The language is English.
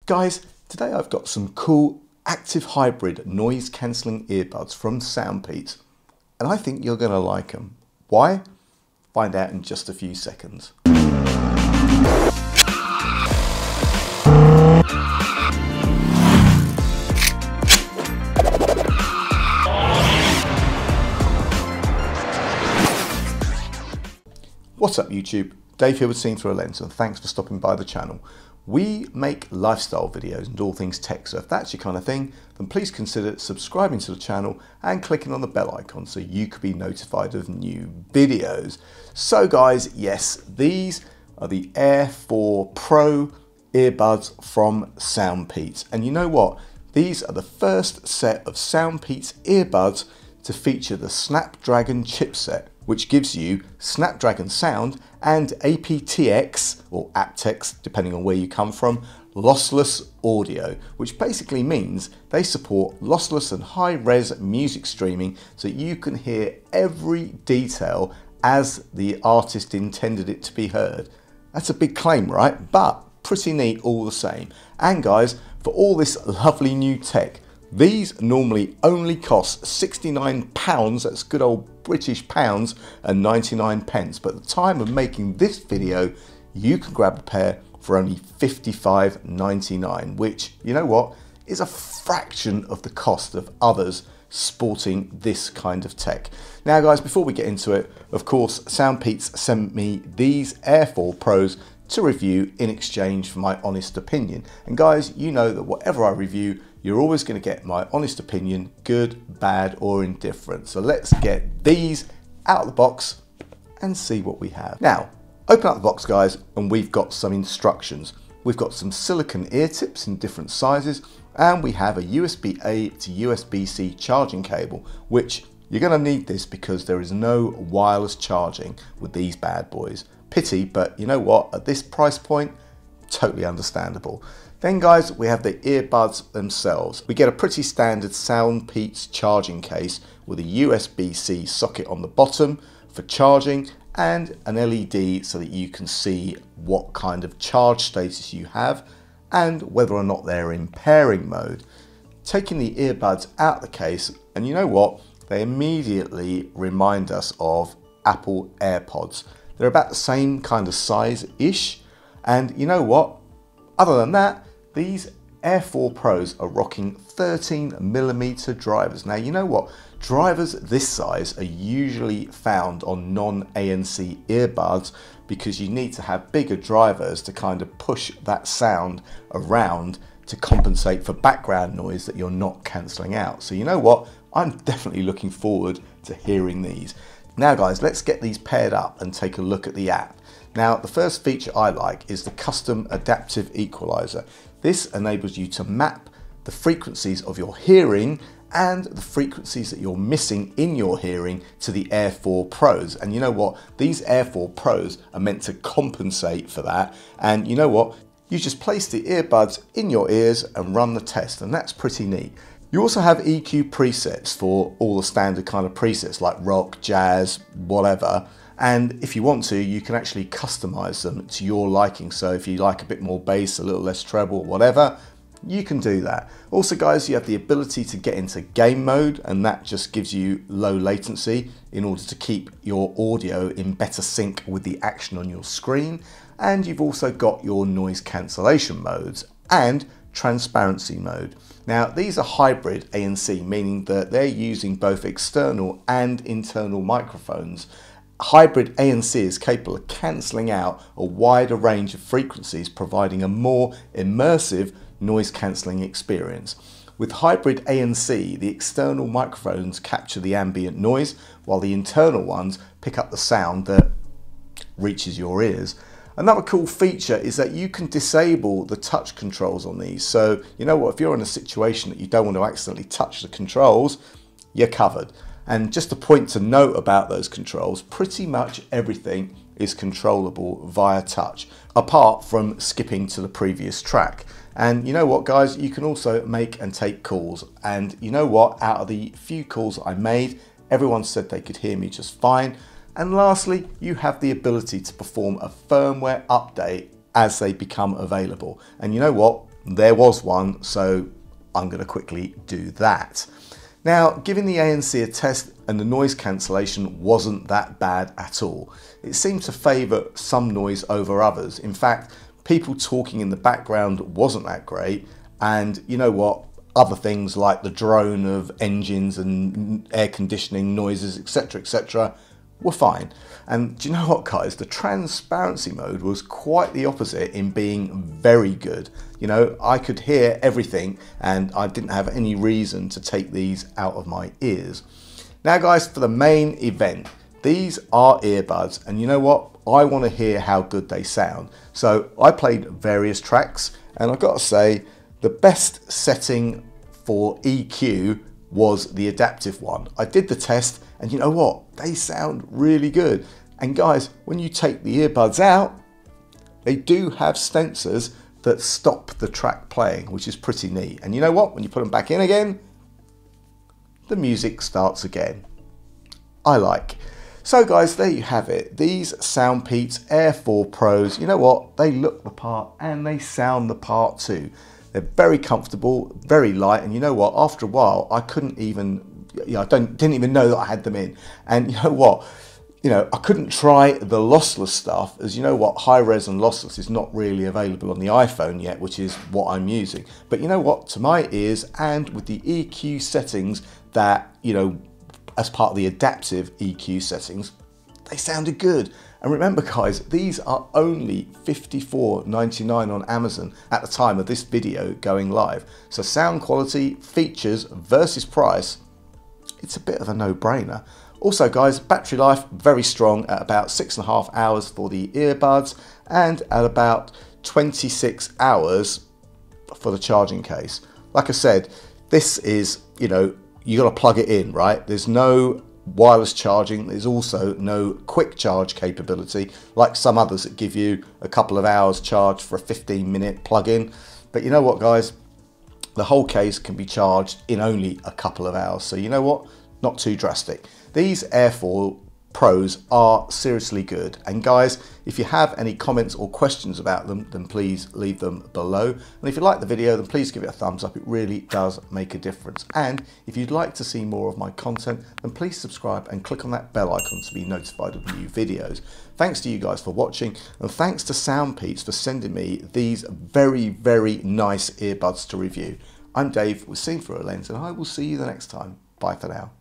Guys, today I've got some cool active hybrid noise cancelling earbuds from Soundpeats, and I think you're going to like them. Why? Find out in just a few seconds. What's up YouTube? Dave here with Seen Through a Lens, and thanks for stopping by the channel. We make lifestyle videos and all things tech, so if that's your kind of thing, then please consider subscribing to the channel and clicking on the bell icon so you could be notified of new videos. So guys, yes, these are the Air4 Pro earbuds from Soundpeats. And you know what? These are the first set of Soundpeats earbuds to feature the Snapdragon chipset, which gives you Snapdragon sound and aptX, or aptX, depending on where you come from, lossless audio, which basically means they support lossless and high-res music streaming so you can hear every detail as the artist intended it to be heard. That's a big claim, right? But pretty neat all the same. And guys, for all this lovely new tech, these normally only cost £69, that's good old British pounds, and 99 pence. But at the time of making this video, you can grab a pair for only £55.99, which, you know what, is a fraction of the cost of others sporting this kind of tech. Now guys, before we get into it, of course, Soundpeats sent me these Air4 Pros to review in exchange for my honest opinion. And guys, you know that whatever I review, you're always going to get my honest opinion, good, bad, or indifferent. So let's get these out of the box and see what we have. Now, open up the box, guys, and we've got some instructions. We've got some silicone ear tips in different sizes, and we have a USB-A to USB-C charging cable, which you're going to need this because there is no wireless charging with these bad boys. Pity, but you know what? At this price point, totally understandable. Then guys, we have the earbuds themselves. We get a pretty standard Soundpeats charging case with a USB-C socket on the bottom for charging and an LED so that you can see what kind of charge status you have and whether or not they're in pairing mode. Taking the earbuds out of the case, and you know what? They immediately remind us of Apple AirPods. They're about the same kind of size-ish, and you know what? Other than that, these Air4 Pros are rocking 13mm drivers. Now, you know what? Drivers this size are usually found on non-ANC earbuds because you need to have bigger drivers to kind of push that sound around to compensate for background noise that you're not cancelling out. So you know what? I'm definitely looking forward to hearing these. Now guys, let's get these paired up and take a look at the app. Now, the first feature I like is the custom adaptive equalizer. This enables you to map the frequencies of your hearing and the frequencies that you're missing in your hearing to the Air4 Pros. And you know what? These Air4 Pros are meant to compensate for that. And you know what? You just place the earbuds in your ears and run the test, and that's pretty neat. You also have EQ presets for all the standard kind of presets like rock, jazz, whatever. And if you want to, you can actually customize them to your liking. So if you like a bit more bass, a little less treble, whatever, you can do that. Also guys, you have the ability to get into game mode, and that just gives you low latency in order to keep your audio in better sync with the action on your screen. And you've also got your noise cancellation modes and transparency mode. Now, these are hybrid ANC, meaning that they're using both external and internal microphones. Hybrid ANC is capable of cancelling out a wider range of frequencies, providing a more immersive noise cancelling experience. With hybrid ANC, the external microphones capture the ambient noise, while the internal ones pick up the sound that reaches your ears. Another cool feature is that you can disable the touch controls on these. So, you know what, if you're in a situation that you don't want to accidentally touch the controls, you're covered. And just a point to note about those controls, pretty much everything is controllable via touch, apart from skipping to the previous track. And you know what guys, you can also make and take calls. And you know what, out of the few calls I made, everyone said they could hear me just fine. And lastly, you have the ability to perform a firmware update as they become available. And you know what? there was one, so I'm going to quickly do that. Now, giving the ANC a test, and the noise cancellation wasn't that bad at all. It seemed to favour some noise over others. In fact, people talking in the background wasn't that great, and you know what? Other things like the drone of engines and air conditioning noises, etc., were fine. And do you know what, guys? The transparency mode was quite the opposite in being very good. You know, I could hear everything and I didn't have any reason to take these out of my ears. Now, guys, for the main event, these are earbuds, and you know what? I want to hear how good they sound. So I played various tracks, and I've got to say, the best setting for EQ was the adaptive one. I did the test, and you know what? They sound really good. And guys, when you take the earbuds out, they do have sensors that stop the track playing, which is pretty neat. And you know what? When you put them back in again, the music starts again. I like. So guys, there you have it. These Soundpeats Air4 Pros, you know what? They look the part and they sound the part too. They're very comfortable, very light, and you know what? After a while, I couldn't even, I didn't even know that I had them in. And you know what? You know, I couldn't try the lossless stuff, as you know what? High res and lossless is not really available on the iPhone yet, which is what I'm using. But you know what? To my ears, and with the EQ settings that, you know, as part of the adaptive EQ settings, they sounded good. And remember, guys, these are only $54.99 on Amazon at the time of this video going live. So sound quality, features versus price, it's a bit of a no-brainer. Also, guys, battery life very strong at about 6.5 hours for the earbuds and at about 26 hours for the charging case. Like I said, this is, you know, you got to plug it in, right? There's no wireless charging. There's also no quick charge capability like some others that give you a couple of hours charge for a 15-minute plug-in. But you know what, guys? The whole case can be charged in only a couple of hours. So you know what? Not too drastic. These Air4 Pros are seriously good. And guys, if you have any comments or questions about them, then please leave them below. And if you like the video, then please give it a thumbs up. It really does make a difference. And if you'd like to see more of my content, then please subscribe and click on that bell icon to be notified of new videos. Thanks to you guys for watching, and thanks to Soundpeats for sending me these very, very nice earbuds to review. I'm Dave with Seeing Through a Lens, and I will see you the next time. Bye for now.